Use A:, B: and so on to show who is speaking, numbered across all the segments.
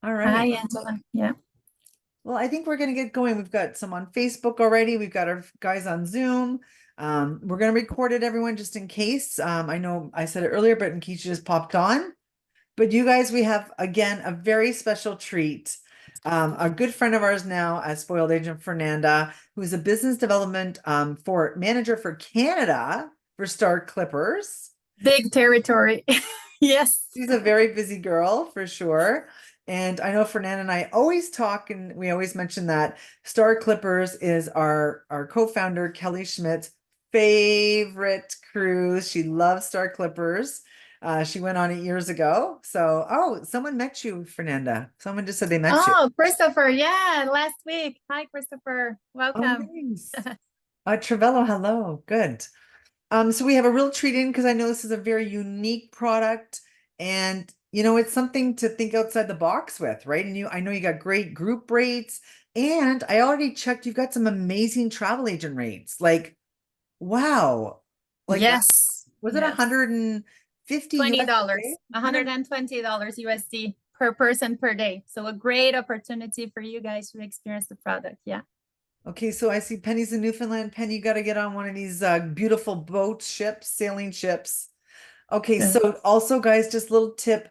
A: All
B: Hi,
A: right.
B: Angela. Yeah.
A: Well, I think we're going to get going. We've got some on Facebook already. We've got our guys on Zoom. We're going to record it, everyone, just in case. I know I said it earlier, but in case you just popped on. But you guys, we have, again, a very special treat. A good friend of ours now, as Spoiled Agent Fernanda, who's a business development for manager for Canada for Star Clippers.
B: Big territory. Yes.
A: She's a very busy girl for sure. And I know Fernanda and I always talk, and we always mention that Star Clippers is our co-founder, Kelly Schmidt's favorite cruise. She loves Star Clippers. She went on it years ago. So, oh, someone met you, Fernanda. Someone just said they met you.
B: Oh, Christopher. Yeah, last week. Hi, Christopher.
A: Oh,
B: Welcome.
A: nice. Travello, hello. Good. So we have a real treat in because I know this is a very unique product, and it's something to think outside the box with, right? And I know you got great group rates, and I already checked, you've got some amazing travel agent rates. Like, wow. Like,
B: Yes.
A: was it
B: Yes.
A: 150 US a
B: $20,
A: day?
B: $120 USD per person per day. So a great opportunity for you guys to experience the product. Yeah.
A: Okay, so I see Penny's in Newfoundland. Penny, you got to get on one of these beautiful boat ships, sailing ships. Okay,
B: Yeah.
A: so also, guys, just a little tip.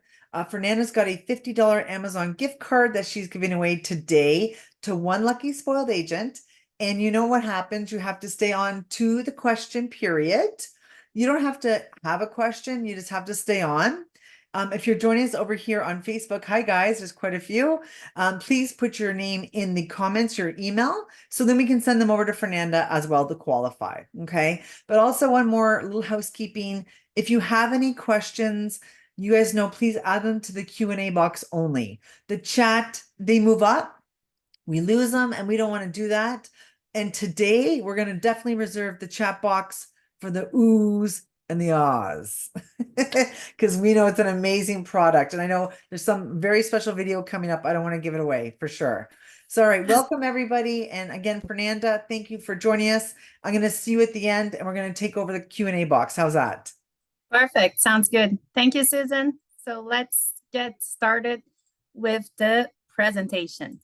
A: Fernanda's got a $50 Amazon gift card that she's giving away today to one lucky spoiled agent. And you know what happens? You have to stay on to the question period. You don't have to have a question, you just have to stay on. If you're joining us over here on Facebook, hi guys, there's quite a few. Please put your name in the comments, your email, so then we can send them over to Fernanda as well to qualify. Okay. But also, one more little housekeeping. If you have any questions, you guys know, please add them to the Q&A box only. The chat, they move up, we lose them, and we don't want to do that. And today we're going to definitely reserve the chat box for the oohs and the ahs, because we know it's an amazing product. And I know there's some very special video coming up. I don't want to give it away for sure. So, all right, welcome everybody. And again, Fernanda, thank you for joining us. I'm going to see you at the end, and we're going to take over the Q&A box. How's that?
B: Perfect. Sounds good. Thank you, Susan. So let's get started with the presentation.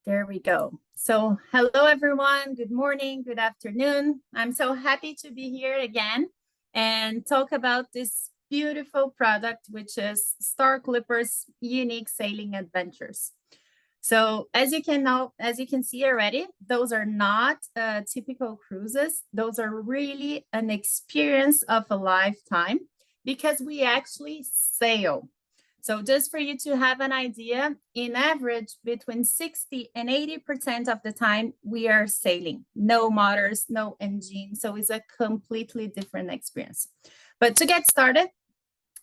B: There we go. So hello, everyone. Good morning, good afternoon. I'm so happy to be here again and talk about this beautiful product, which is Star Clippers Unique Sailing Adventures. So as you can see already, those are not typical cruises. Those are really an experience of a lifetime because we actually sail. So just for you to have an idea, in average, between 60 and 80% of the time, we are sailing. No motors, no engine. So it's a completely different experience. But to get started,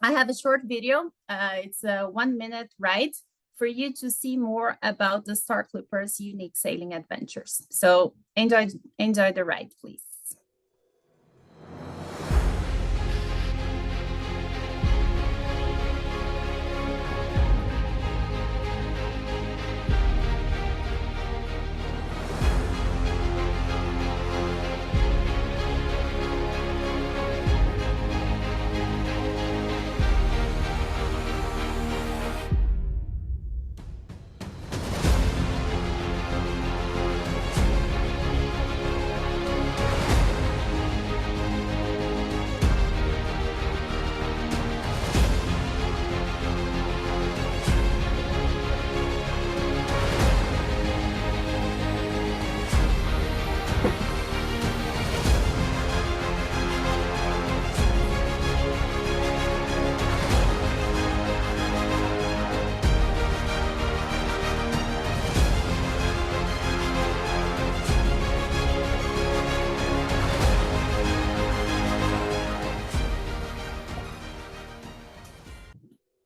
B: I have a short video. It's a 1-minute ride for you to see more about the Star Clippers Unique Sailing Adventures. So enjoy the ride, please.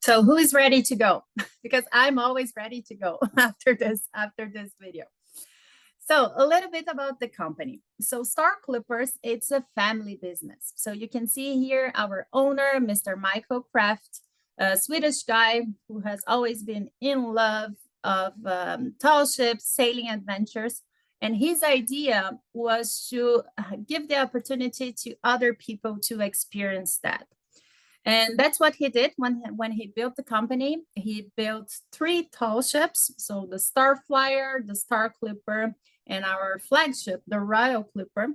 B: So who is ready to go? Because I'm always ready to go after this video. So a little bit about the company. So Star Clippers, it's a family business. So you can see here our owner, Mr. Michael Kraft, a Swedish guy who has always been in love of tall ships, sailing adventures. And his idea was to give the opportunity to other people to experience that. And that's what he did when he built the company. He built 3 tall ships. So the Star Flyer, the Star Clipper, and our flagship, the Royal Clipper,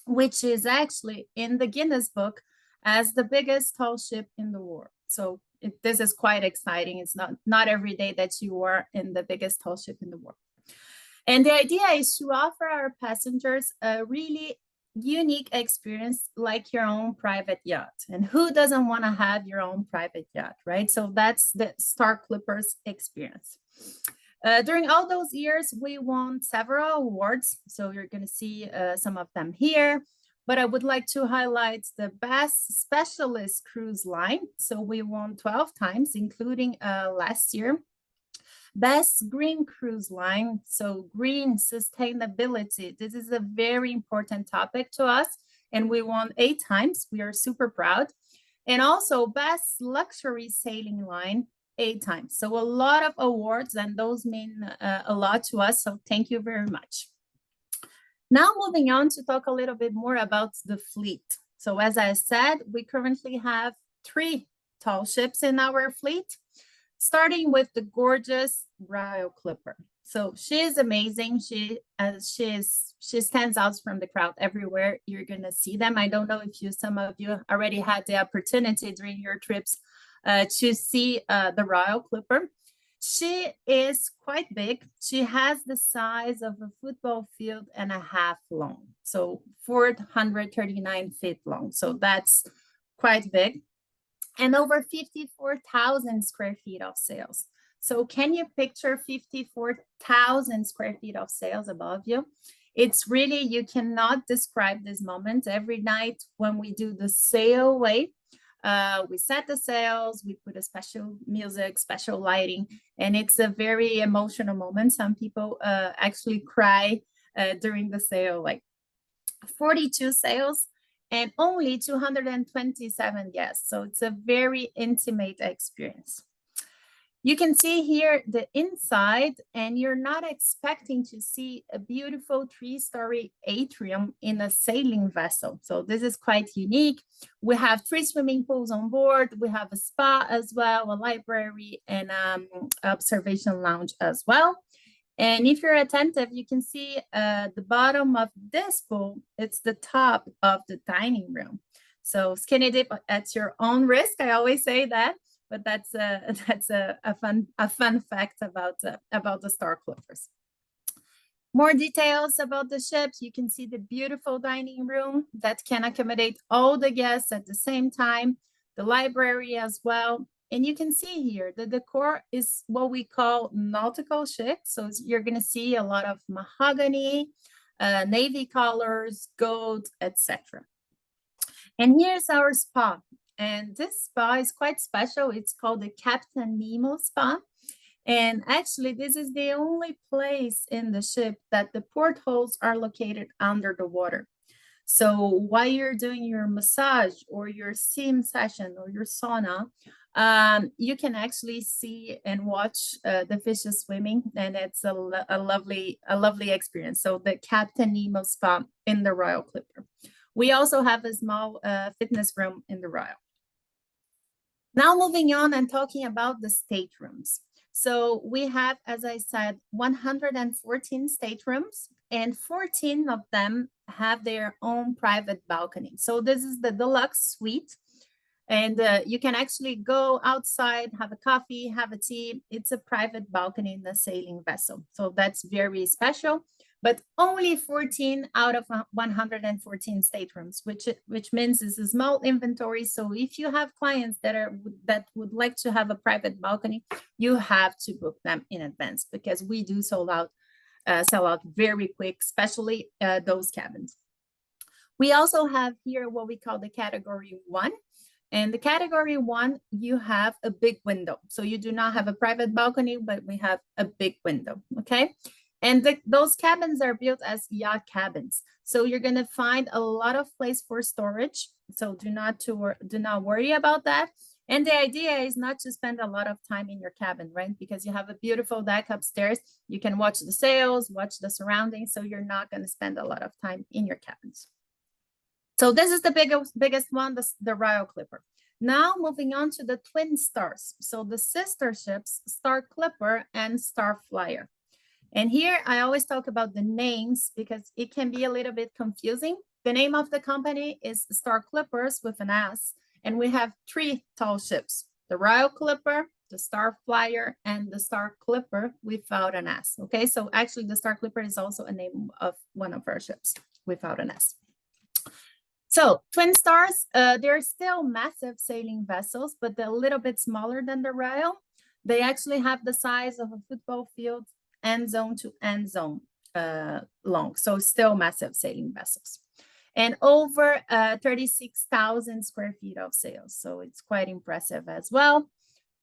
B: which is actually in the Guinness Book as the biggest tall ship in the world. So this is quite exciting. It's not every day that you are in the biggest tall ship in the world. And the idea is to offer our passengers a really unique experience like your own private yacht. And who doesn't want to have your own private yacht, right? So that's the Star Clippers experience. During all those years, we won several awards. So you're going to see some of them here. But I would like to highlight the Best Specialist Cruise Line. So we won 12 times, including last year. Best Green Cruise Line. So green sustainability. This is a very important topic to us. And we won 8 times. We are super proud. And also Best Luxury Sailing Line. 8 times. So a lot of awards, and those mean a lot to us. So thank you very much. Now moving on to talk a little bit more about the fleet. So as I said, we currently have 3 tall ships in our fleet, starting with the gorgeous Royal Clipper. So she is amazing. She stands out from the crowd everywhere. You're gonna see them. I don't know if some of you already had the opportunity during your trips to see the Royal Clipper. She is quite big. She has the size of a football field and a half long. So 439 feet long. So that's quite big. And over 54,000 square feet of sails. So can you picture 54,000 square feet of sails above you? It's really, you cannot describe this moment. Every night when we do the sail away, we set the sails, we put a special music, special lighting, and it's a very emotional moment. Some people actually cry during the sail, like 42 sails and only 227 guests. So it's a very intimate experience. You can see here the inside, and you're not expecting to see a beautiful 3-story atrium in a sailing vessel. So this is quite unique. We have 3 swimming pools on board. We have a spa as well, a library, and observation lounge as well. And if you're attentive, you can see the bottom of this pool, it's the top of the dining room. So skinny dip at your own risk. I always say that. But that's a fun fact about the Star Clippers. More details about the ships. You can see the beautiful dining room that can accommodate all the guests at the same time, the library as well. And you can see here the decor is what we call nautical chic. So you're going to see a lot of mahogany, navy colors, gold, etc. And here's our spa. And this spa is quite special. It's called the Captain Nemo Spa. And actually, this is the only place in the ship that the portholes are located under the water. So while you're doing your massage or your steam session or your sauna, you can actually see and watch the fishes swimming, and it's a lovely experience. So the Captain Nemo Spa in the Royal Clipper. We also have a small fitness room in the Royal. Now moving on and talking about the staterooms. So we have, as I said, 114 staterooms, and 14 of them have their own private balcony. So this is the deluxe suite. And you can actually go outside, have a coffee, have a tea. It's a private balcony in the sailing vessel. So that's very special. But only 14 out of 114 staterooms, which means it's a small inventory. So if you have clients that would like to have a private balcony, you have to book them in advance, because we do sell out very quick, especially those cabins. We also have here what we call the category 1. And the category 1, you have a big window. So you do not have a private balcony, but we have a big window, okay? And those cabins are built as yacht cabins. So you're gonna find a lot of place for storage. So do not worry about that. And the idea is not to spend a lot of time in your cabin, right? Because you have a beautiful deck upstairs. You can watch the sails, watch the surroundings. So you're not gonna spend a lot of time in your cabins. So this is the biggest one, the Royal Clipper. Now moving on to the twin stars. So the sister ships, Star Clipper and Star Flyer. And here I always talk about the names because it can be a little bit confusing. The name of the company is Star Clippers with an S, and we have three tall ships, the Royal Clipper, the Star Flyer, and the Star Clipper without an S. Okay, so actually the Star Clipper is also a name of one of our ships without an S. So twin stars, they're still massive sailing vessels, but they're a little bit smaller than the Royal. They actually have the size of a football field, end zone to end zone long. So still massive sailing vessels. And over 36,000 square feet of sails. So it's quite impressive as well.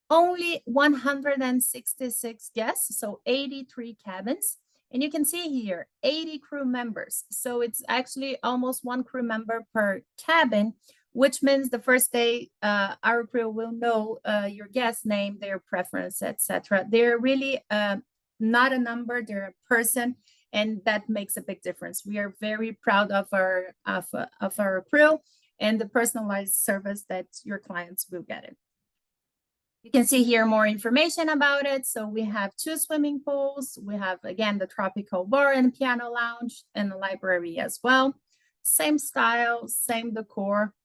B: Only 166 guests, so 83 cabins. And you can see here, 80 crew members. So it's actually almost one crew member per cabin, which means the first day our crew will know your guest name, their preference, etc. They're really not a number, they're a person, and that makes a big difference. We are very proud of our crew and the personalized service that your clients will get it. You can see here more information about it. So we have 2 swimming pools. We have, again, the tropical bar and piano lounge and the library as well. Same style, same decor.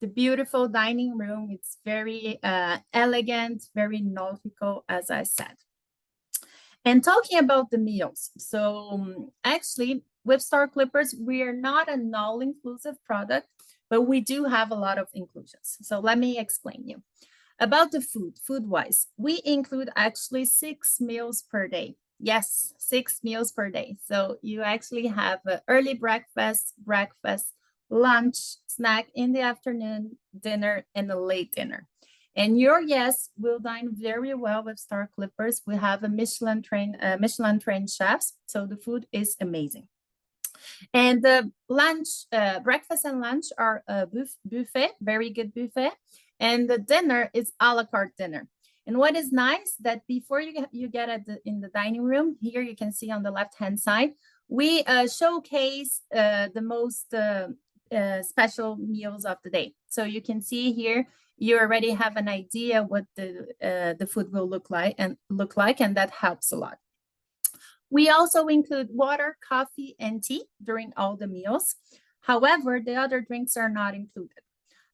B: The beautiful dining room. It's very elegant, very nautical, as I said. And talking about the meals. So actually, with Star Clippers, we are not an all-inclusive product, but we do have a lot of inclusions. So let me explain you. About the food-wise, we include actually 6 meals per day. Yes, 6 meals per day. So you actually have an early breakfast, lunch, snack in the afternoon, dinner, and a late dinner. And your guests will dine very well with Star Clippers. We have a Michelin-trained chefs, so the food is amazing. And the breakfast and lunch are a buffet, very good buffet. And the dinner is a la carte dinner. And what is nice that before you get in the dining room, here you can see on the left-hand side, we showcase the most special meals of the day. So you can see here, you already have an idea what the food will look like, and that helps a lot. We also include water, coffee, and tea during all the meals. However, the other drinks are not included.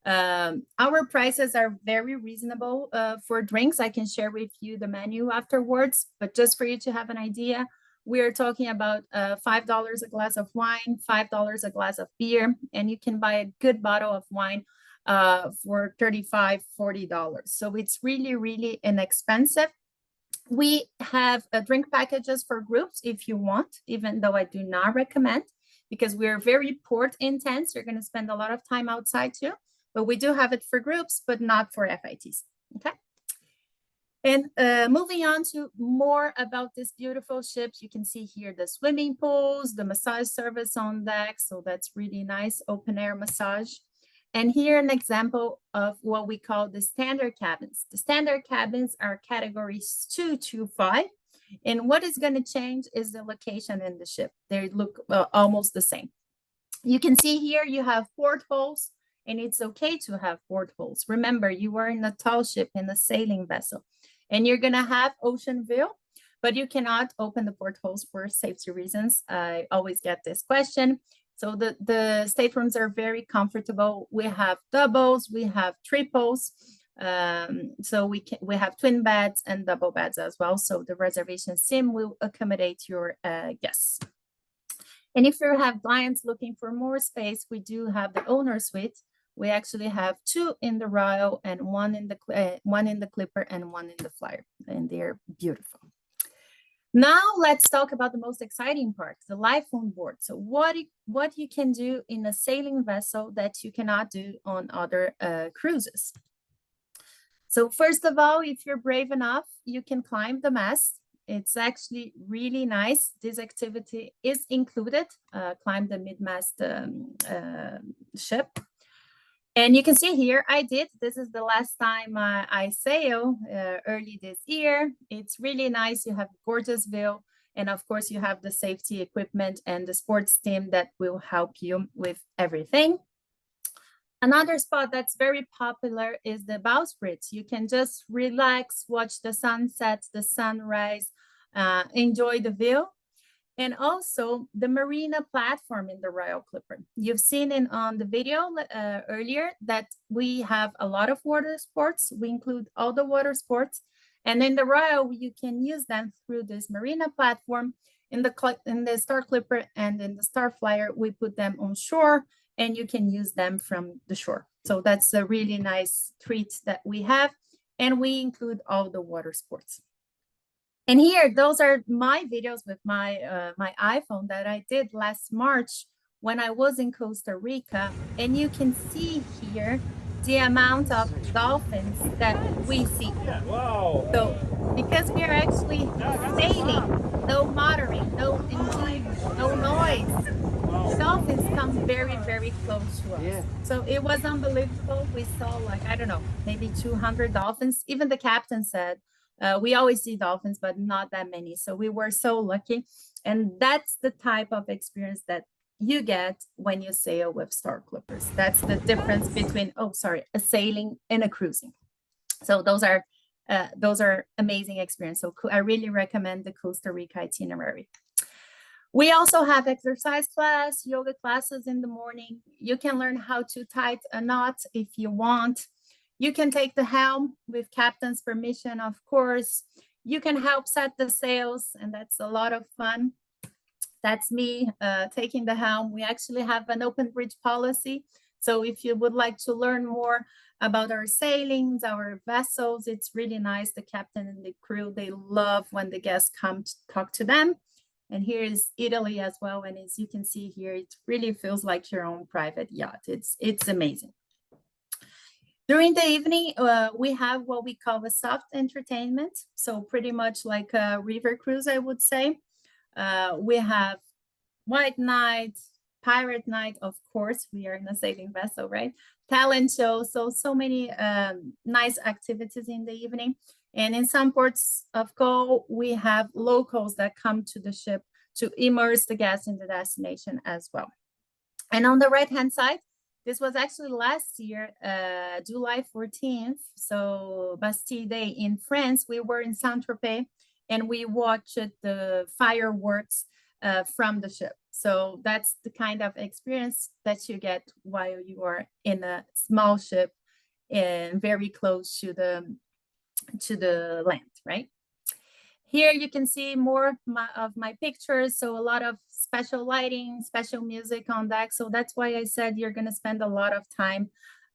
B: Our prices are very reasonable for drinks. I can share with you the menu afterwards, but just for you to have an idea, we are talking about $5 a glass of wine, $5 a glass of beer, and you can buy a good bottle of wine for $35, $40. So it's really, really inexpensive. We have drink packages for groups if you want, even though I do not recommend, because we're very port intense. You're going to spend a lot of time outside too. But we do have it for groups, but not for FITs, okay? And moving on to more about this beautiful ships, you can see here the swimming pools, the massage service on deck. So that's really nice, open air massage. And here an example of what we call the standard cabins. The standard cabins are categories 2 to 5. And what is going to change is the location in the ship. They look almost the same. You can see here you have portholes. And it's okay to have portholes. Remember, you are in a tall ship, in a sailing vessel, and you're going to have ocean view, but you cannot open the portholes for safety reasons. I always get this question. So the staterooms are very comfortable. We have doubles, we have triples. So we have twin beds and double beds as well. So the reservation sim will accommodate your guests. And if you have clients looking for more space, we do have the owner suite. We actually have 2 in the Royal and one in the Clipper and one in the Flyer, and they're beautiful. Now let's talk about the most exciting part, the life on board. So what you can do in a sailing vessel that you cannot do on other cruises. So first of all, if you're brave enough, you can climb the mast. It's actually really nice. This activity is included, climb the mid-mast ship. And you can see here, I did. This is the last time I sail early this year. It's really nice. You have gorgeous view. And of course, you have the safety equipment and the sports team that will help you with everything. Another spot that's very popular is the bowsprit. You can just relax, watch the sunset, the sunrise, enjoy the view. And also the marina platform in the Royal Clipper. You've seen it on the video earlier that we have a lot of water sports. We include all the water sports. And in the Royal, you can use them through this marina platform. In the Star Clipper and in the Star Flyer, we put them on shore and you can use them from the shore. So that's a really nice treat that we have. And we include all the water sports. And here, those are my videos with my iPhone that I did last March when I was in Costa Rica. And you can see here the amount of dolphins that we see.
C: Wow.
B: So because we are actually sailing, no motoring, no engine, no noise, dolphins come very, very close to us.
C: Yeah.
B: So it was unbelievable. We saw like, I don't know, maybe 200 dolphins. Even the captain said, we always see dolphins, but not that many. So we were so lucky. And that's the type of experience that you get when you sail with Star Clippers. That's the difference between, a sailing and a cruising. So those are amazing experience. So I really recommend the Costa Rica itinerary. We also have exercise class, yoga classes in the morning. You can learn how to tie a knot if you want. You can take the helm with captain's permission, of course. You can help set the sails, and that's a lot of fun. That's me taking the helm. We actually have an open bridge policy. So if you would like to learn more about our sailings, our vessels, it's really nice. The captain and the crew, they love when the guests come to talk to them. And here is Italy as well. And as you can see here, it really feels like your own private yacht. It's amazing. During the evening, we have what we call a soft entertainment. So pretty much like a river cruise, I would say. We have White Night, Pirate Night, of course, we are in a sailing vessel, right? Talent show, so many nice activities in the evening. And in some ports of call, we have locals that come to the ship to immerse the guests in the destination as well. And on the right-hand side, this was actually last year, July 14th, so Bastille Day in France. We were in Saint-Tropez and we watched the fireworks from the ship. So that's the kind of experience that you get while you are in a small ship and very close to the land, right? Here you can see more of my pictures. So a lot of special lighting, special music on deck. So that's why I said you're going to spend a lot of time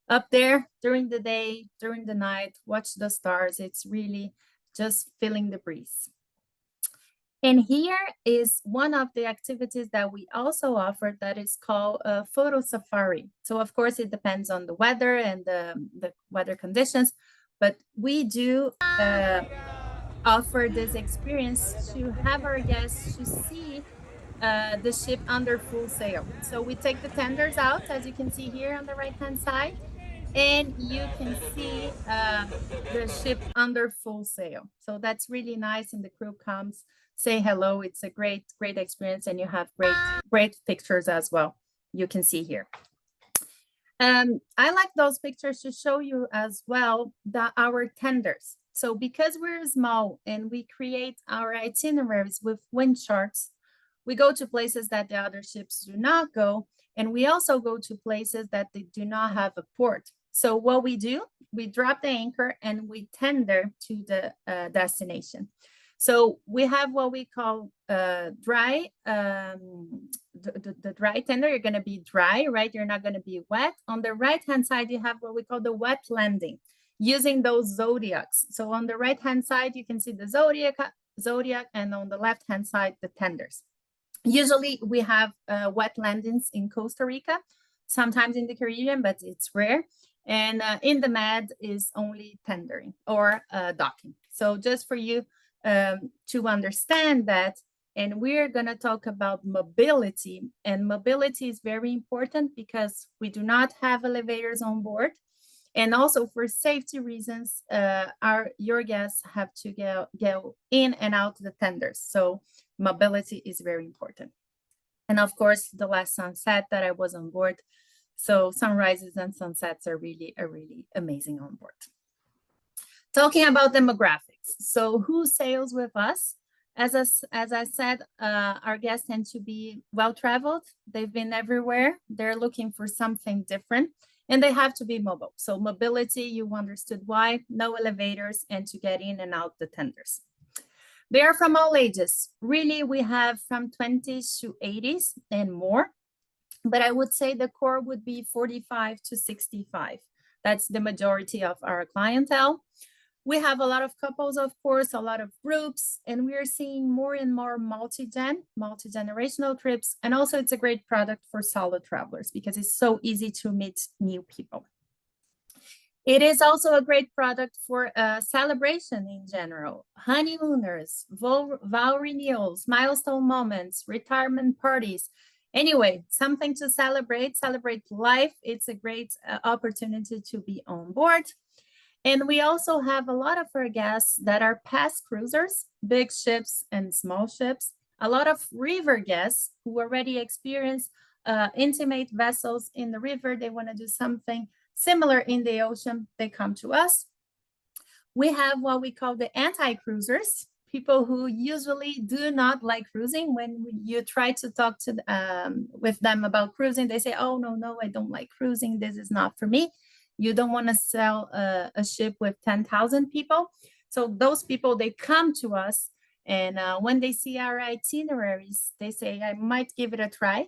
B: up there during the day, during the night, watch the stars. It's really just feeling the breeze. And here is one of the activities that we also offer that is called a photo safari. So of course, it depends on the weather and the weather conditions, but we do offer this experience to have our guests to see the ship under full sail. So we take the tenders out, as you can see here on the right-hand side, and you can see the ship under full sail. So that's really nice, and the crew comes, say hello. It's a great experience, and you have great pictures as well. You can see here. I like those pictures to show you as well our tenders. So because we're small and we create our itineraries with wind charts, we go to places that the other ships do not go, and we also go to places that they do not have a port. So what we do, we drop the anchor and we tender to the destination. So we have what we call dry, the dry tender. You're going to be dry, right? You're not going to be wet. On the right-hand side, you have what we call the wet landing, using those zodiacs. So on the right-hand side, you can see the zodiac, and on the left-hand side, the tenders. Usually we have wet landings in Costa Rica, sometimes in the Caribbean, but it's rare. And in the Med is only tendering or docking. So just for you to understand that, and we're going to talk about mobility. And mobility is very important because we do not have elevators on board. And also for safety reasons, your guests have to go in and out the tenders. So mobility is very important. And of course, the last sunset that I was on board, So sunrises and sunsets are really amazing on board. Talking about demographics. So who sails with us? As I said, our guests tend to be well-traveled. They've been everywhere. They're looking for something different, and they have to be mobile. So mobility, you understood why, no elevators, and to get in and out the tenders. They are from all ages. Really, we have from 20s to 80s and more. But I would say the core would be 45 to 65. That's the majority of our clientele. We have a lot of couples, of course, a lot of groups, and we are seeing more and more multi-generational trips. And also it's a great product for solo travelers because it's so easy to meet new people. It is also a great product for celebration in general. Honeymooners, vow renewals, milestone moments, retirement parties. Anyway, something to celebrate life. It's a great opportunity to be on board. And we also have a lot of our guests that are past cruisers, big ships and small ships, a lot of river guests who already experience intimate vessels in the river. They want to do something similar in the ocean. They come to us. We have what we call the anti-cruisers, people who usually do not like cruising. When you try to talk to with them about cruising, they say, oh, no, I don't like cruising. This is not for me. You don't want to sell a ship with 10,000 people. So those people, they come to us, and when they see our itineraries, they say, I might give it a try.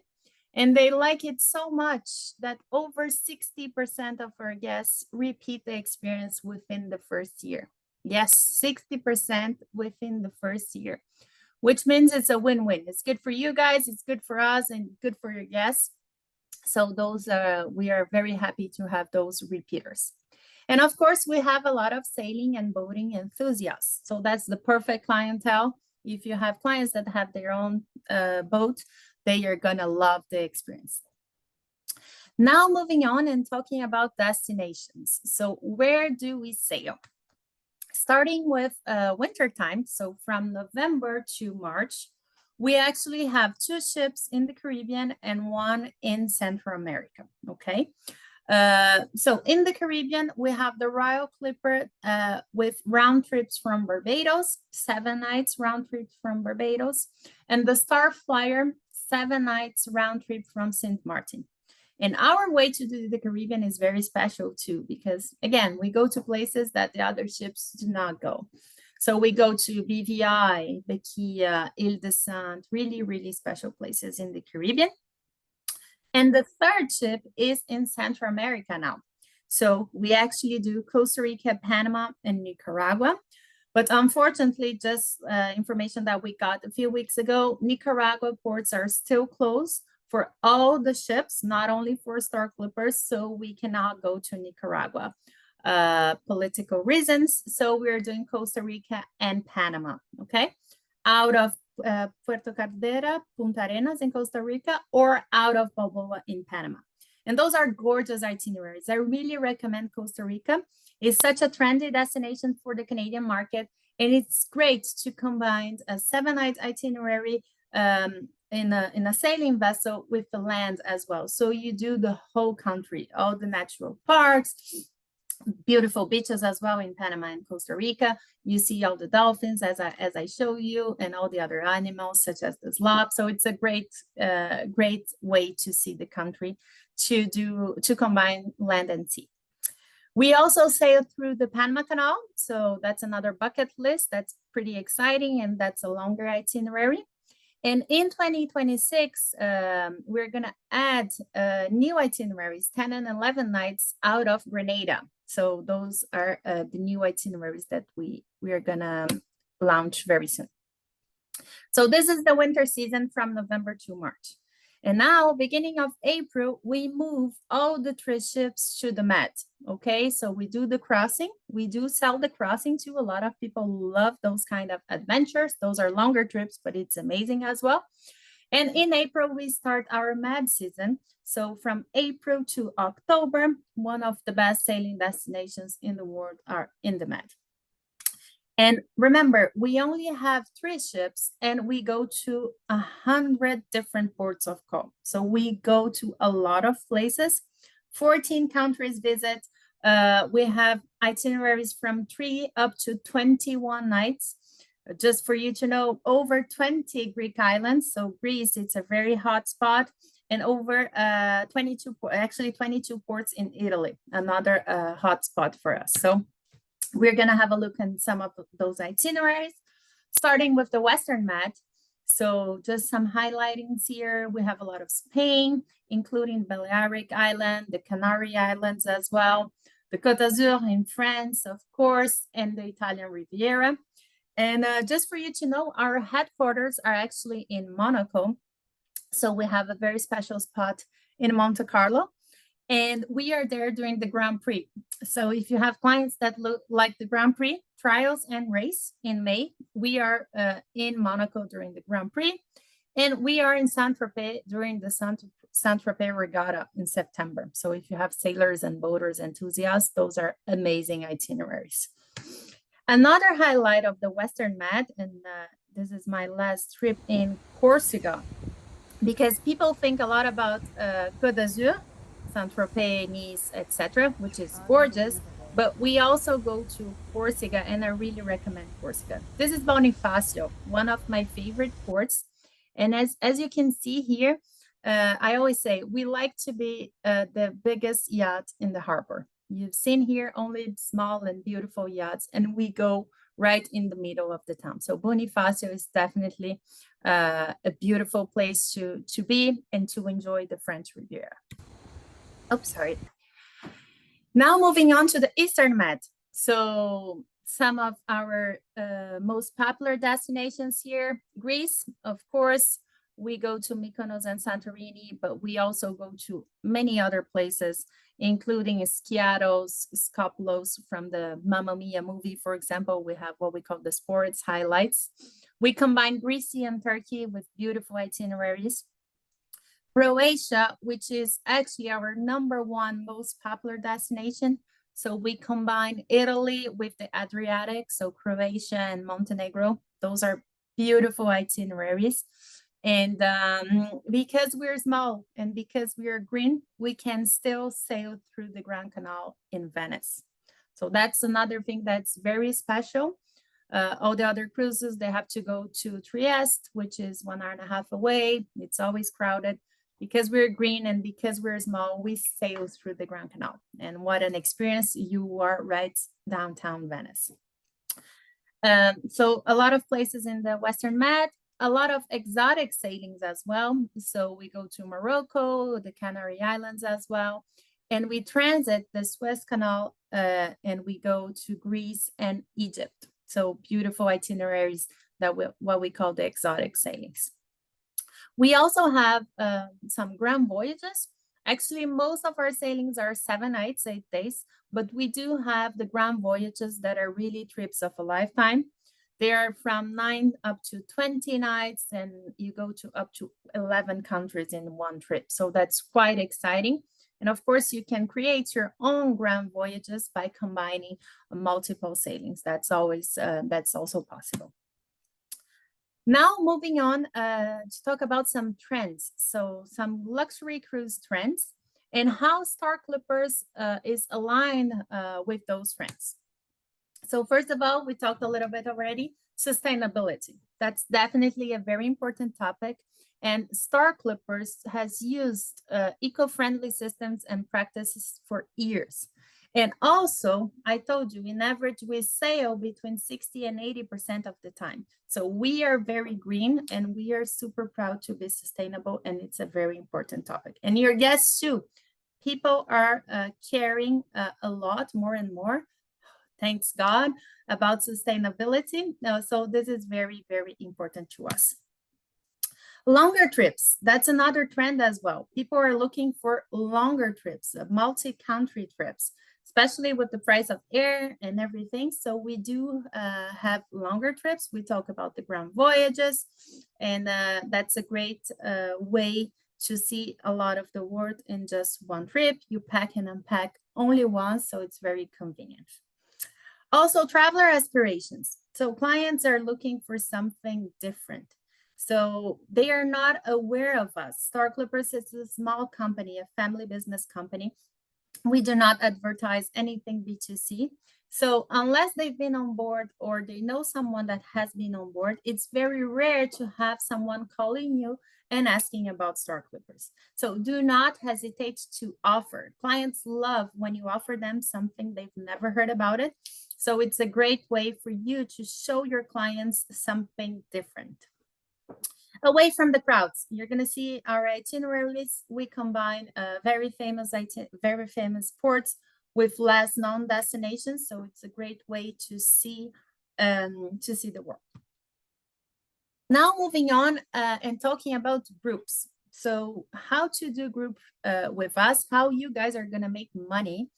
B: And they like it so much that over 60% of our guests repeat the experience within the first year. Yes, 60% within the first year, which means it's a win-win. It's good for you guys, it's good for us, and good for your guests. So those we are very happy to have those repeaters. And of course, we have a lot of sailing and boating enthusiasts. So that's the perfect clientele. If you have clients that have their own boat, they are gonna love the experience. Now moving on and talking about destinations. So where do we sail? Starting with winter time, so from November to March, we actually have 2 ships in the Caribbean and 1 in Central America, okay? So in the Caribbean, we have the Royal Clipper with round trips from Barbados, 7 nights round trip from Barbados, and the Star Flyer, 7 nights round trip from St. Martin. And our way to do the Caribbean is very special too, because again, we go to places that the other ships do not go. So we go to BVI, Bequia, Ile de Saint, really special places in the Caribbean. And the third ship is in Central America now. So we actually do Costa Rica, Panama, and Nicaragua. But unfortunately, just information that we got a few weeks ago, Nicaragua ports are still closed for all the ships, not only for Star Clippers, so we cannot go to Nicaragua. Political reasons, so we're doing Costa Rica and Panama, okay? Out of Puerto Cardera, Punta Arenas in Costa Rica, or out of Balboa in Panama. And those are gorgeous itineraries. I really recommend Costa Rica. It's such a trendy destination for the Canadian market, and it's great to combine a 7-night itinerary in a sailing vessel with the land as well. So you do the whole country, all the natural parks, beautiful beaches as well in Panama and Costa Rica. You see all the dolphins as I show you, and all the other animals such as the sloth. So it's a great way to see the country, to combine land and sea. We also sail through the Panama Canal. So that's another bucket list. That's pretty exciting, and that's a longer itinerary. And in 2026, we're going to add new itineraries, 10 and 11 nights out of Grenada. So those are the new itineraries that we are going to launch very soon. So this is the winter season from November to March. And now, beginning of April, we move all the 3 ships to the Med. Okay, so we do the crossing. We do sell the crossing too. A lot of people love those kind of adventures. Those are longer trips, but it's amazing as well. And in April, we start our Med season. So from April to October, one of the best sailing destinations in the world are in the Med. And remember, we only have 3 ships, and we go to 100 different ports of call. So we go to a lot of places. 14 countries visit. We have itineraries from 3 up to 21 nights. Just for you to know, over 20 Greek islands. So Greece, it's a very hot spot, and over 22 ports in Italy, another hot spot for us. So we're going to have a look at some of those itineraries, starting with the Western Med. So just some highlightings here. We have a lot of Spain, including Balearic Island, the Canary Islands as well, the Côte d'Azur in France, of course, and the Italian Riviera. And just for you to know, our headquarters are actually in Monaco. So we have a very special spot in Monte Carlo, and we are there during the Grand Prix. So if you have clients that look like the Grand Prix trials and race in May, we are in Monaco during the Grand Prix, and we are in Saint-Tropez during the Saint-Tropez Regatta in September. So if you have sailors and boaters enthusiasts, those are amazing itineraries. Another highlight of the Western Med, and this is my last trip in Corsica, because people think a lot about Côte d'Azur, Saint-Tropez, Nice, etc., which is gorgeous, but we also go to Corsica, and I really recommend Corsica. This is Bonifacio, one of my favorite ports. And as you can see here, I always say we like to be the biggest yacht in the harbor. You've seen here only small and beautiful yachts, and we go right in the middle of the town. So Bonifacio is definitely a beautiful place to be and to enjoy the French Riviera. Oh, sorry. Now moving on to the Eastern Med. So some of our most popular destinations here, Greece, of course. We go to Mykonos and Santorini, but we also go to many other places, including Skiathos, Skopelos from the Mamma Mia movie, for example. We have what we call the sports highlights. We combine Greece and Turkey with beautiful itineraries. Croatia, which is actually our #1 most popular destination. So we combine Italy with the Adriatic, so Croatia and Montenegro. Those are beautiful itineraries. And because we're small and because we're green, we can still sail through the Grand Canal in Venice. So that's another thing that's very special. All the other cruises, they have to go to Trieste, which is 1.5 hours away. It's always crowded. Because we're green and because we're small, we sail through the Grand Canal. And what an experience. You are right downtown Venice. So a lot of places in the Western Med, a lot of exotic sailings as well. So we go to Morocco, the Canary Islands as well. And we transit the Suez Canal and we go to Greece and Egypt. So beautiful itineraries that what we call the exotic sailings. We also have some grand voyages. Actually, most of our sailings are 7 nights, 8 days, but we do have the grand voyages that are really trips of a lifetime. They are from 9 up to 20 nights, and you go to up to 11 countries in one trip. So that's quite exciting. And of course, you can create your own grand voyages by combining multiple sailings. That's also possible. Now moving on to talk about some trends. So some luxury cruise trends and how Star Clippers is aligned with those trends. So first of all, we talked a little bit already, sustainability. That's definitely a very important topic. And Star Clippers has used eco-friendly systems and practices for years. And also, I told you, in average, we sail between 60 and 80% of the time. So we are very green and we are super proud to be sustainable. And it's a very important topic. And your guests too. People are caring a lot more and more, thanks God, about sustainability. So this is very, very important to us. Longer trips, that's another trend as well. People are looking for longer trips, multi-country trips, especially with the price of air and everything. So we do have longer trips. We talk about the grand voyages, and that's a great way to see a lot of the world in just one trip. You pack and unpack only once, so it's very convenient. Also, traveler aspirations. So clients are looking for something different. So they are not aware of us. Star Clippers is a small company, a family business company. We do not advertise anything B2C. So unless they've been on board or they know someone that has been on board, it's very rare to have someone calling you and asking about Star Clippers. So do not hesitate to offer. Clients love when you offer them something they've never heard about it. So it's a great way for you to show your clients something different. Away from the crowds, you're going to see our itineraries. We combine very famous ports with less known destinations, so it's a great way to see the world. Now moving on and talking about groups. So how to do group with us, how you guys are going to make money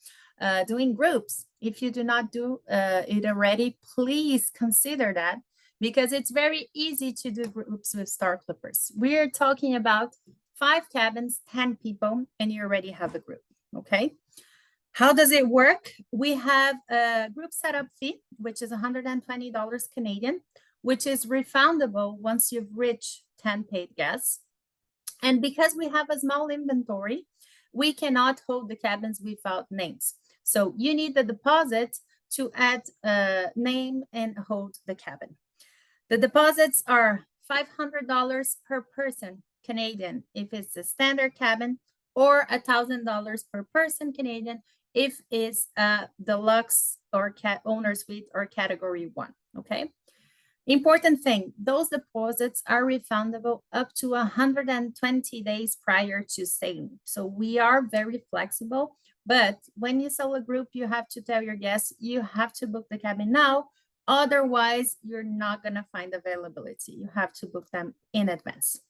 B: doing groups. If you do not do it already, please consider that, because it's very easy to do groups with Star Clippers. We're talking about 5 cabins, 10 people, and you already have a group, okay? How does it work? We have a group setup fee, which is $120 Canadian, which is refundable once you've reached 10 paid guests. And because we have a small inventory, we cannot hold the cabins without names. So you need the deposit to add a name and hold the cabin. The deposits are $500 per person Canadian if it's a standard cabin, or $1,000 per person Canadian if it's a deluxe or owner suite or category 1, okay? Important thing, those deposits are refundable up to 120 days prior to sailing. So we are very flexible, but when you sell a group, you have to tell your guests, you have to book the cabin now. Otherwise, you're not going to find availability. You have to book them in advance.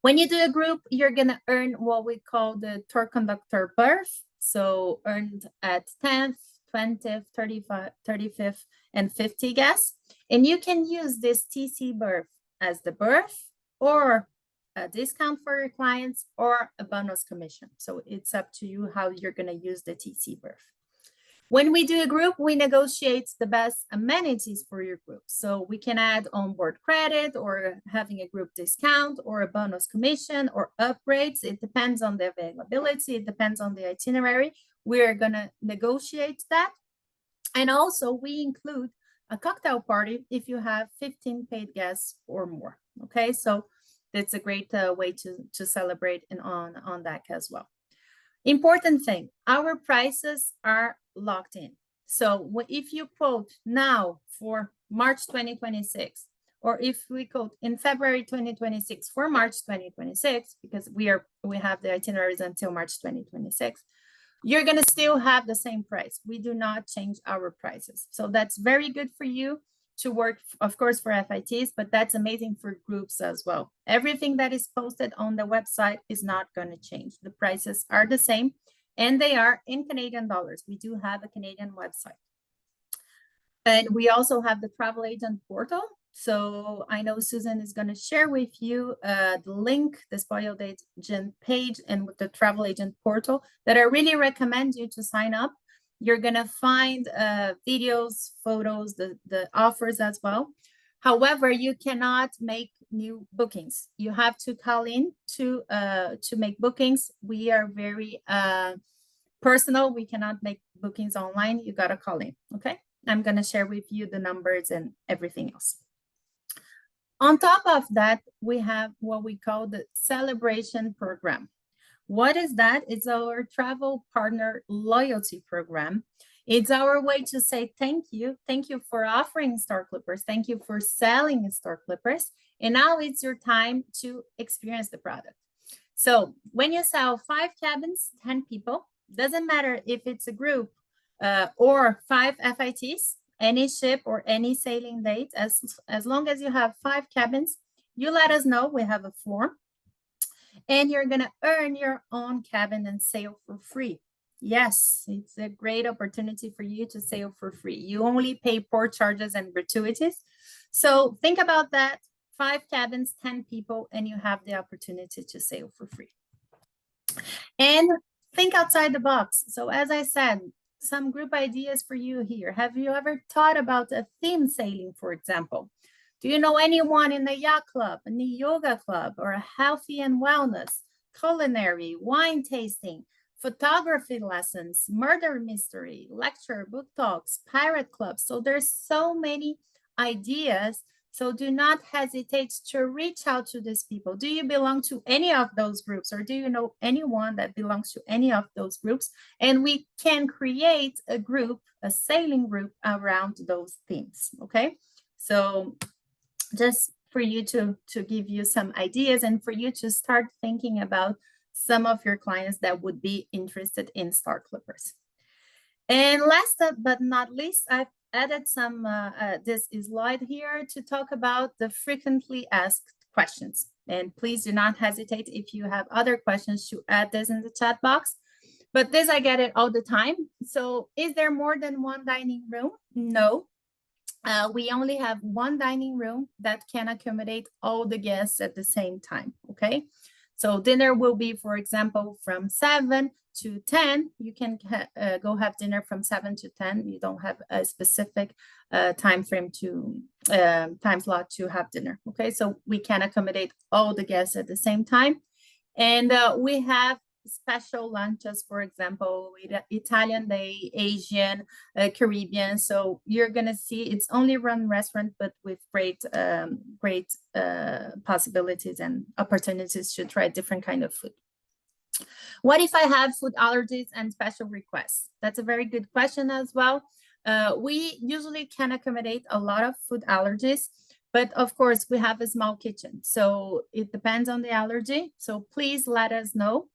B: When you do a group, you're going to earn what we call the tour conductor berth. So earned at 10th, 20th, 35th, and 50 guests. And you can use this TC berth as the berth, or a discount for your clients, or a bonus commission. So it's up to you how you're going to use the TC berth. When we do a group, we negotiate the best amenities for your group. So we can add onboard credit, or having a group discount, or a bonus commission, or upgrades. It depends on the availability. It depends on the itinerary. We're going to negotiate that. And also we include a cocktail party if you have 15 paid guests or more. Okay, so that's a great way to celebrate and on that as well. Important thing, our prices are locked in. So if you quote now for March 2026, or if we quote in February 2026 for March 2026, because we have the itineraries until March 2026, you're going to still have the same price. We do not change our prices. So that's very good for you to work, of course, for FITs, but that's amazing for groups as well. Everything that is posted on the website is not going to change. The prices are the same, and they are in Canadian dollars. We do have a Canadian website. And we also have the travel agent portal. So I know Susan is going to share with you the link, the spoiled agent page, and with the travel agent portal that I really recommend you to sign up. You're going to find videos, photos, the offers as well. However, you cannot make new bookings. You have to call in to make bookings. We are very personal. We cannot make bookings online. You got to call in, okay? I'm going to share with you the numbers and everything else. On top of that, we have what we call the celebration program. What is that? It's our travel partner loyalty program. It's our way to say thank you. Thank you for offering Star Clippers. Thank you for selling Star Clippers. And now it's your time to experience the product. So when you sell 5 cabins, 10 people, doesn't matter if it's a group or 5 FITs, any ship or any sailing date, as long as you have 5 cabins, you let us know. We have a form. And you're going to earn your own cabin and sail for free. Yes, it's a great opportunity for you to sail for free. You only pay port charges and gratuities. So think about that. 5 cabins, 10 people, and you have the opportunity to sail for free. And think outside the box. So as I said, some group ideas for you here. Have you ever thought about a theme sailing, for example? Do you know anyone in the yacht club, in the yoga club, or a healthy and wellness, culinary, wine tasting, photography lessons, murder mystery, lecture, book talks, pirate clubs. So there's so many ideas. So do not hesitate to reach out to these people. Do you belong to any of those groups, or do you know anyone that belongs to any of those groups? And we can create a group, a sailing group around those themes, okay? So just for you to give you some ideas and for you to start thinking about some of your clients that would be interested in Star Clippers. And last but not least, I've added some this slide here to talk about the frequently asked questions. And please do not hesitate if you have other questions to add this in the chat box. But this, I get it all the time. So is there more than one dining room? No. We only have one dining room that can accommodate all the guests at the same time, okay? So dinner will be, for example, from 7 to 10. You can go have dinner from 7 to 10. You don't have a specific time frame to time slot to have dinner, okay? So we can accommodate all the guests at the same time. And we have special lunches, for example, Italian day, Asian, Caribbean. So you're gonna see it's only run restaurant, but with great possibilities and opportunities to try different kind of food. What if I have food allergies and special requests? That's a very good question as well. We usually can accommodate a lot of food allergies, but of course we have a small kitchen. So it depends on the allergy. So please let us know.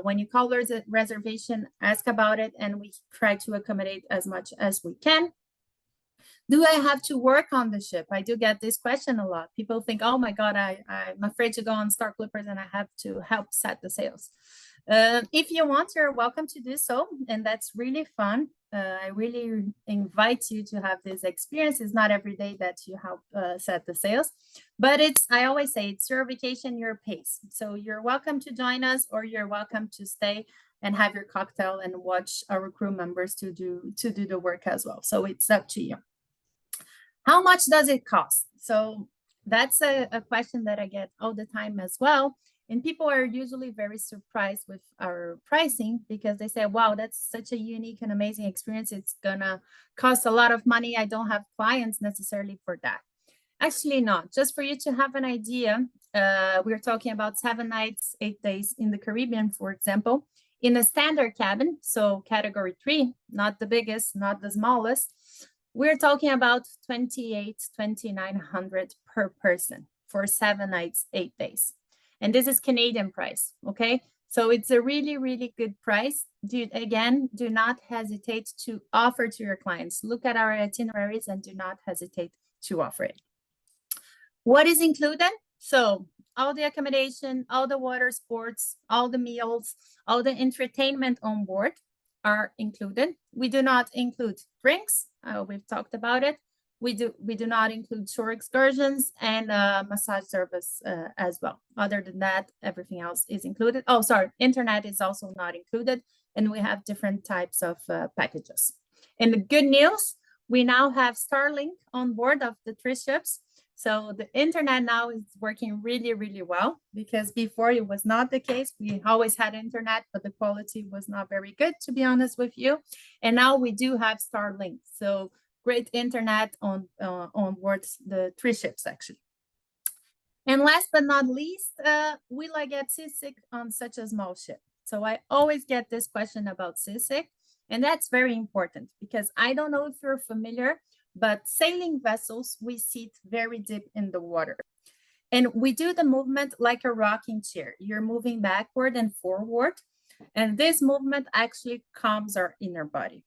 B: When you call there's a reservation, ask about it, and we try to accommodate as much as we can. Do I have to work on the ship? I do get this question a lot. People think, oh my God, I'm afraid to go on Star Clippers and I have to help set the sails. If you want, you're welcome to do so, and that's really fun. I really invite you to have this experience. It's not every day that you help set the sails, but I always say it's your vacation, your pace. So you're welcome to join us, or you're welcome to stay and have your cocktail and watch our crew members to do the work as well. So it's up to you. How much does it cost? So that's a question that I get all the time as well. And people are usually very surprised with our pricing because they say, wow, that's such a unique and amazing experience. It's gonna cost a lot of money. I don't have clients necessarily for that. Actually not. Just for you to have an idea, we're talking about 7 nights, 8 days in the Caribbean, for example, in a standard cabin. So category 3, not the biggest, not the smallest. We're talking about $2,900 per person for 7 nights, 8 days. And this is Canadian price, okay? So it's a really, really good price. Do not hesitate to offer to your clients. Look at our itineraries and do not hesitate to offer it. What is included? So all the accommodation, all the water sports, all the meals, all the entertainment on board are included. We do not include drinks. We've talked about it. We do not include shore excursions and massage service as well. Other than that, everything else is included. Oh, sorry, internet is also not included, and we have different types of packages. And the good news, we now have Starlink on board of the 3 ships. So the internet now is working really, really well, because before it was not the case. We always had internet, but the quality was not very good, to be honest with you. And now we do have Starlink. So great internet on board the 3 ships, actually. And last but not least, will I get seasick on such a small ship? So I always get this question about seasick, and that's very important because I don't know if you're familiar, but sailing vessels, we sit very deep in the water. And we do the movement like a rocking chair. You're moving backward and forward, and this movement actually calms our inner body.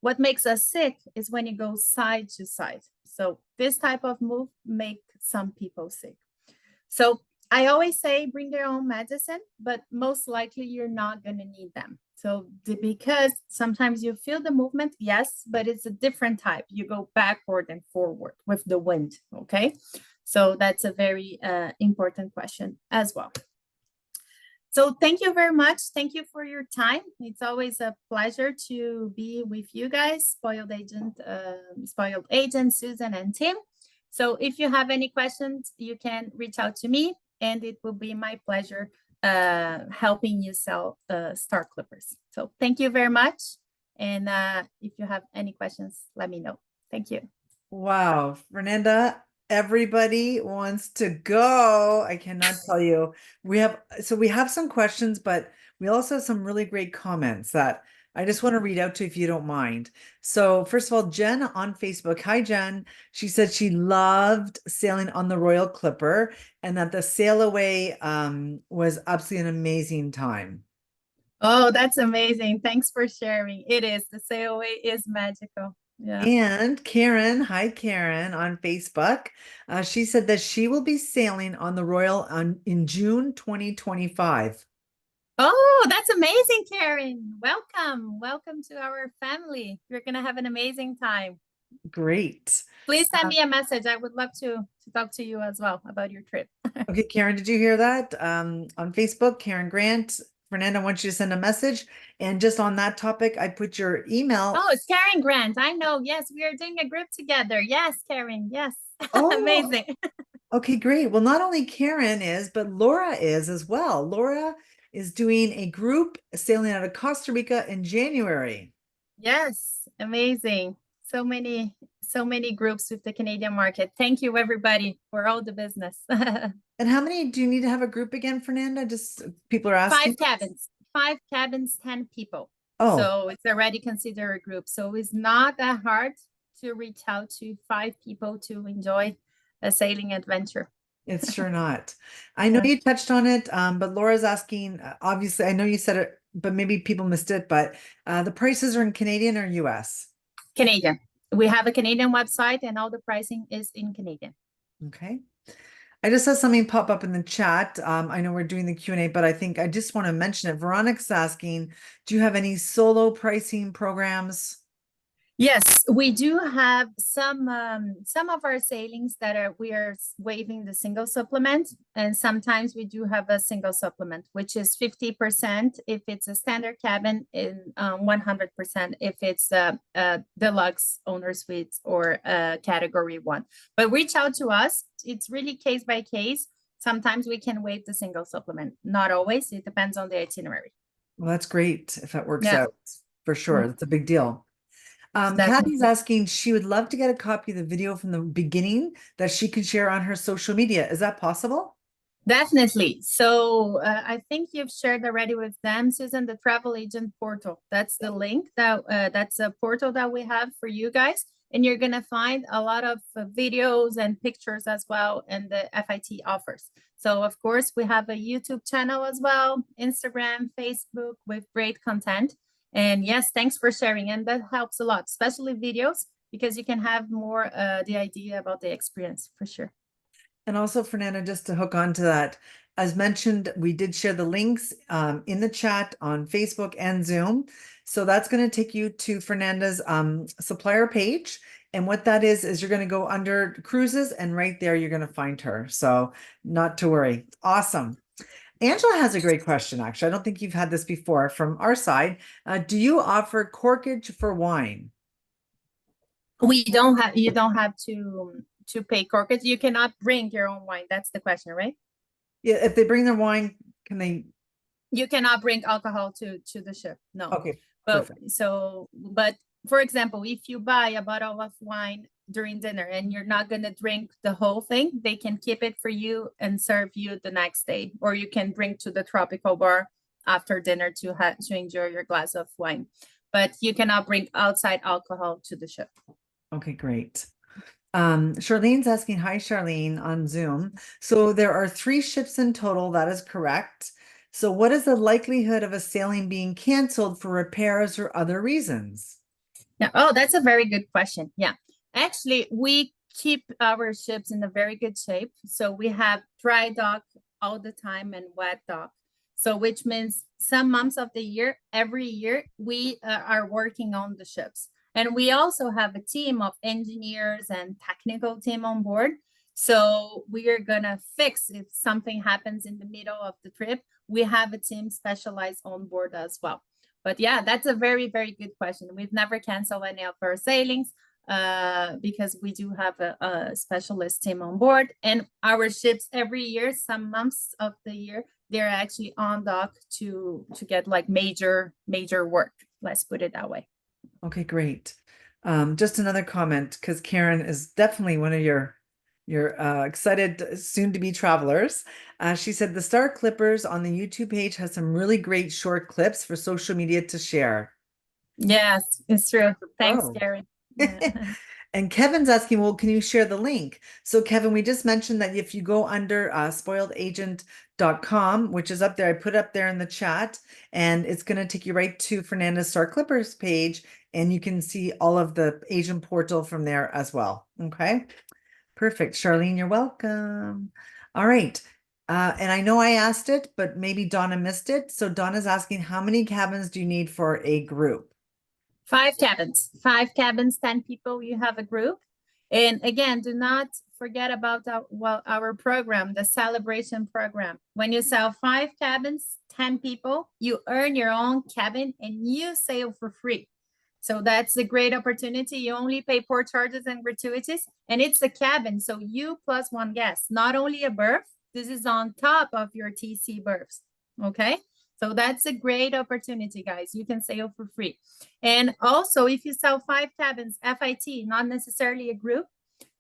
B: What makes us sick is when you go side to side. So this type of move makes some people sick. So I always say bring your own medicine, but most likely you're not going to need them. So because sometimes you feel the movement, yes, but it's a different type. You go backward and forward with the wind, okay? So that's a very important question as well. So thank you very much. Thank you for your time. It's always a pleasure to be with you guys, Spoiled Agent, Susan, and Tim. So if you have any questions, you can reach out to me, and it will be my pleasure helping you sell star clippers. So thank you very much. And if you have any questions, let me know. Thank you.
A: Wow, Fernanda, everybody wants to go. I cannot tell you. We have some questions, but we also have some really great comments that I just want to read out to if you don't mind. So, first of all, Jen on Facebook. Hi, Jen. She said she loved sailing on the Royal Clipper and that the sail away was absolutely an amazing time.
B: Oh, that's amazing. Thanks for sharing. It is. The sail away is magical. Yeah.
A: And Karen, hi Karen on Facebook. She said that she will be sailing on the Royal in June 2025.
B: Oh, that's amazing, Karen. Welcome. Welcome to our family. You're going to have an amazing time.
A: Great.
B: Please send
A: Uh,
B: me a message. I would love to talk to you as well about your trip.
A: okay, Karen, did you hear that? On Facebook, Karen Grant, Fernanda wants you to send a message. And just on that topic, I put your email.
B: Oh, it's Karen Grant. I know. Yes, we are doing a group together. Yes, Karen. Yes.
A: Oh,
B: Amazing.
A: okay, great. Well, not only Karen is, but Laura is as well. Laura is doing a group sailing out of Costa Rica in January.
B: Yes, amazing. So many groups with the Canadian market. Thank you, everybody, for all the business.
A: And how many do you need to have a group again, Fernanda? Just people are asking.
B: Five cabins, 10 people.
A: Oh,
B: So it's already considered a group. So it's not that hard to reach out to 5 people to enjoy a sailing adventure.
A: it's sure not. I know
B: Yeah.
A: you touched on it, but Laura's asking, obviously, I know you said it, but maybe people missed it, but the prices are in Canadian or US?
B: Canadian. We have a Canadian website and all the pricing is in Canadian.
A: Okay. I just saw something pop up in the chat. I know we're doing the Q&A, but I think I just want to mention it. Veronica's asking, do you have any solo pricing programs?
B: Yes, we do have some of our sailings that are we are waiving the single supplement, and sometimes we do have a single supplement, which is 50% if it's a standard cabin, and 100% if it's a deluxe owner suite or a category one. But reach out to us. It's really case by case. Sometimes we can waive the single supplement, not always. It depends on the itinerary.
A: Well, that's great if that works
B: Yeah,
A: out for sure. That's a big deal. Kathy's
B: definitely.
A: asking, she would love to get a copy of the video from the beginning that she can share on her social media. Is that possible?
B: Definitely. So I think you've shared already with them, Susan, the travel agent portal. That's the link that's a portal that we have for you guys. And you're going to find a lot of videos and pictures as well and the FIT offers. So of course, we have a YouTube channel as well, Instagram, Facebook with great content. And yes, thanks for sharing. And that helps a lot, especially videos, because you can have more the idea about the experience for sure.
A: And also, Fernanda, just to hook on to that, as mentioned, we did share the links in the chat on Facebook and Zoom. So that's going to take you to Fernanda's supplier page. And what that is you're going to go under cruises and right there, you're going to find her. So not to worry. Awesome. Angela has a great question, actually. I don't think you've had this before from our side. Do you offer corkage for wine?
B: You don't have to pay corkage. You cannot bring your own wine. That's the question, right?
A: Yeah, if they bring their wine, can they?
B: You cannot bring alcohol to the ship. No.
A: Okay,
B: But
A: perfect.
B: but for example, if you buy a bottle of wine during dinner and you're not going to drink the whole thing, they can keep it for you and serve you the next day, or you can bring to the tropical bar after dinner to enjoy your glass of wine. But you cannot bring outside alcohol to the ship.
A: Okay, great. Charlene's asking, hi, Charlene on Zoom. So there are 3 ships in total. That is correct. So what is the likelihood of a sailing being canceled for repairs or other reasons?
B: Yeah. Oh, that's a very good question. Yeah. Actually, we keep our ships in a very good shape. So we have dry dock all the time and wet dock. So which means some months of the year, every year, we are working on the ships. And we also have a team of engineers and technical team on board. So we are gonna fix if something happens in the middle of the trip. We have a team specialized on board as well. But yeah, that's a very, very good question. We've never canceled any of our sailings because we do have a specialist team on board. And our ships every year, some months of the year, they're actually on dock to get like major work. Let's put it that way.
A: Okay, great. Just another comment, because Karen is definitely one of your excited soon-to-be travelers. She said the Star Clippers on the YouTube page has some really great short clips for social media to share.
B: Yes, it's true. Thanks,
A: Oh.
B: Gary. Yeah.
A: And Kevin's asking, well, can you share the link? So Kevin, we just mentioned that if you go under spoiledagent.com, which is up there, I put up there in the chat, and it's going to take you right to Fernanda's Star Clippers page, and you can see all of the agent portal from there as well. Okay, perfect. Charlene, you're welcome. All right. And I know I asked it, but maybe Donna missed it. So Donna's asking, how many cabins do you need for a group?
B: 5 cabins, 10 people, you have a group. And again, do not forget about our program, the celebration program. When you sell 5 cabins, 10 people, you earn your own cabin and you sail for free. So that's a great opportunity. You only pay port charges and gratuities, and it's a cabin. So you plus one guest, not only a berth, this is on top of your TC berths. Okay. So that's a great opportunity, guys. You can sail for free. And also, if you sell 5 cabins, FIT, not necessarily a group,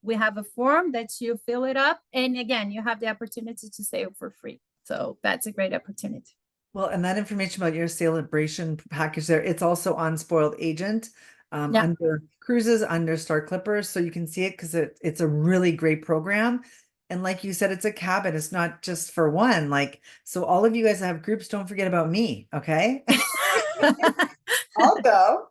B: we have a form that you fill it up. And again, you have the opportunity to sail for free. So that's a great opportunity.
A: Well, and that information about your celebration package there, it's also on Spoiled Agent,
B: Yeah.
A: under cruises, under Star Clippers. So you can see it because it's a really great program. And like you said, it's a cabin. It's not just for one. Like, so all of you guys that have groups, don't forget about me. Okay. I'll go.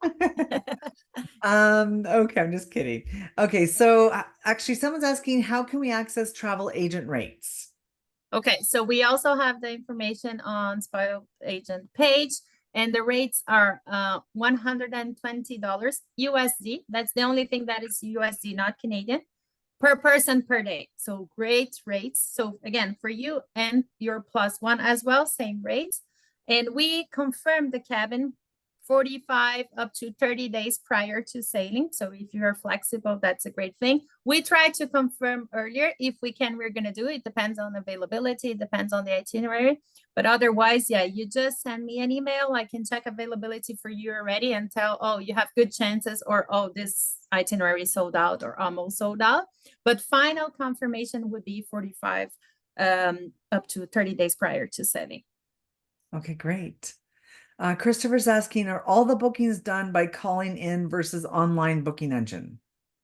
A: Okay, I'm just kidding. Okay, so actually someone's asking, how can we access travel agent rates?
B: Okay, so we also have the information on Spoiled Agent page, and the rates are $120 USD. That's the only thing that is USD, not Canadian, per person per day. So great rates. So again, for you and your plus one as well, same rates. And we confirm the cabin 45 up to 30 days prior to sailing. So if you are flexible, that's a great thing. We try to confirm earlier. If we can, we're going to do it. It depends on availability, it depends on the itinerary. But otherwise, yeah, you just send me an email. I can check availability for you already and tell, oh, you have good chances, or oh, this itinerary sold out or almost sold out. But final confirmation would be 45 up to 30 days prior to sailing.
A: Okay, great. Christopher's asking, are all the bookings done by calling in versus online booking engine?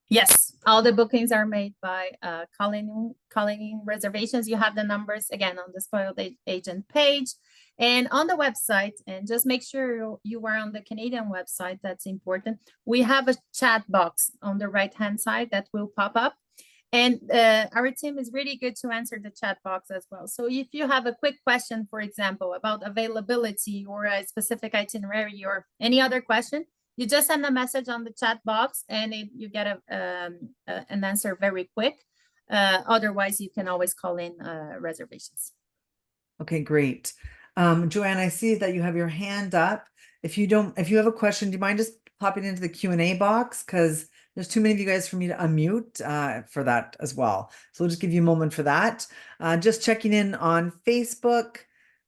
B: Yes, all the bookings are made by calling in reservations. You have the numbers again on the Spoiled Agent page and on the website. And just make sure you are on the Canadian website. That's important. We have a chat box on the right-hand side that will pop up. And our team is really good to answer the chat box as well. So if you have a quick question, for example, about availability or a specific itinerary or any other question, you just send a message on the chat box and you get an answer very quick. Otherwise, you can always call in reservations.
A: Okay, great. Joanne, I see that you have your hand up. If you have a question, do you mind just popping into the Q&A box? Because there's too many of you guys for me to unmute for that as well. So we'll just give you a moment for that. Just checking in on Facebook.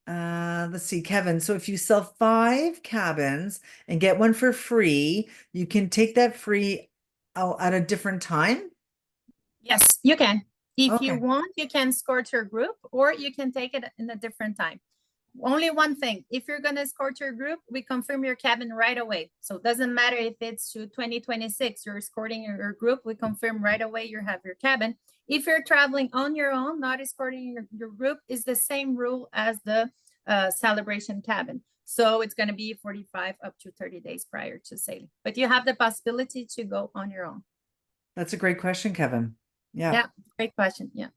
A: Let's see, Kevin. So if you sell 5 cabins and get one for free, you can take that free at a different time.
B: Yes, you can. If you
A: Okay.
B: want, you can escort your group or you can take it in a different time. Only one thing, if you're going to escort your group, we confirm your cabin right away. So it doesn't matter if it's to 2026, you're escorting your group, we confirm right away you have your cabin. If you're traveling on your own, not escorting your group, is the same rule as the celebration cabin. So it's going to be 45 up to 30 days prior to sailing. But you have the possibility to go on your own.
A: That's a great question, Kevin.
B: Yeah, great question. Yeah.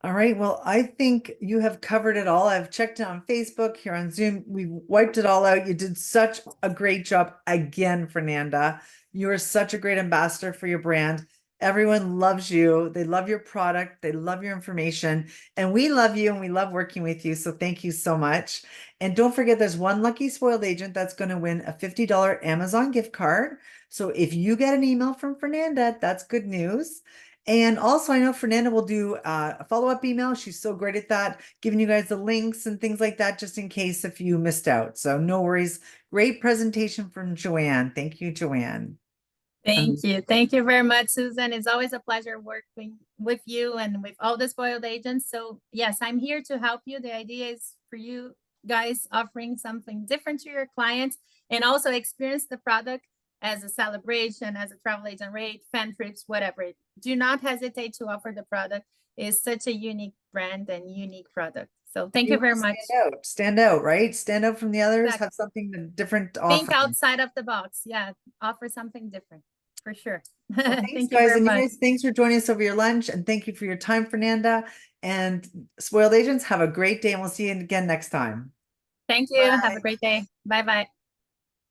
A: All right. Well, I think you have covered it all. I've checked it on Facebook, here on Zoom. We wiped it all out. You did such a great job again, Fernanda. You are such a great ambassador for your brand. Everyone loves you. They love your product. They love your information. And we love you and we love working with you. So thank you so much. And don't forget, there's one lucky spoiled agent that's going to win a $50 Amazon gift card. So if you get an email from Fernanda, that's good news. And also, I know Fernanda will do a follow-up email. She's so great at that, giving you guys the links and things like that, just in case if you missed out. So no worries. Great presentation from Joanne. Thank you, Joanne.
B: Thank you. Thank you very much, Susan. It's always a pleasure working with you and with all the spoiled agents. So yes, I'm here to help you. The idea is for you guys offering something different to your clients and also experience the product as a celebration, as a travel agent rate, fan trips, whatever. Do not hesitate to offer the product. It's such a unique brand and unique product. So thank
A: You
B: you
A: want
B: very
A: to
B: much.
A: stand out, right? Stand out from the others,
B: Exactly.
A: have something different to
B: Think
A: offer.
B: outside of the box. Yeah, offer something different for sure.
A: Well, thanks,
B: Thank you
A: guys.
B: very
A: And you
B: much.
A: guys, thanks for joining us over your lunch. And thank you for your time, Fernanda. And Spoiled Agents, have a great day. And we'll see you again next time.
B: Thank you. Have a
A: Bye.
B: great day. Bye bye.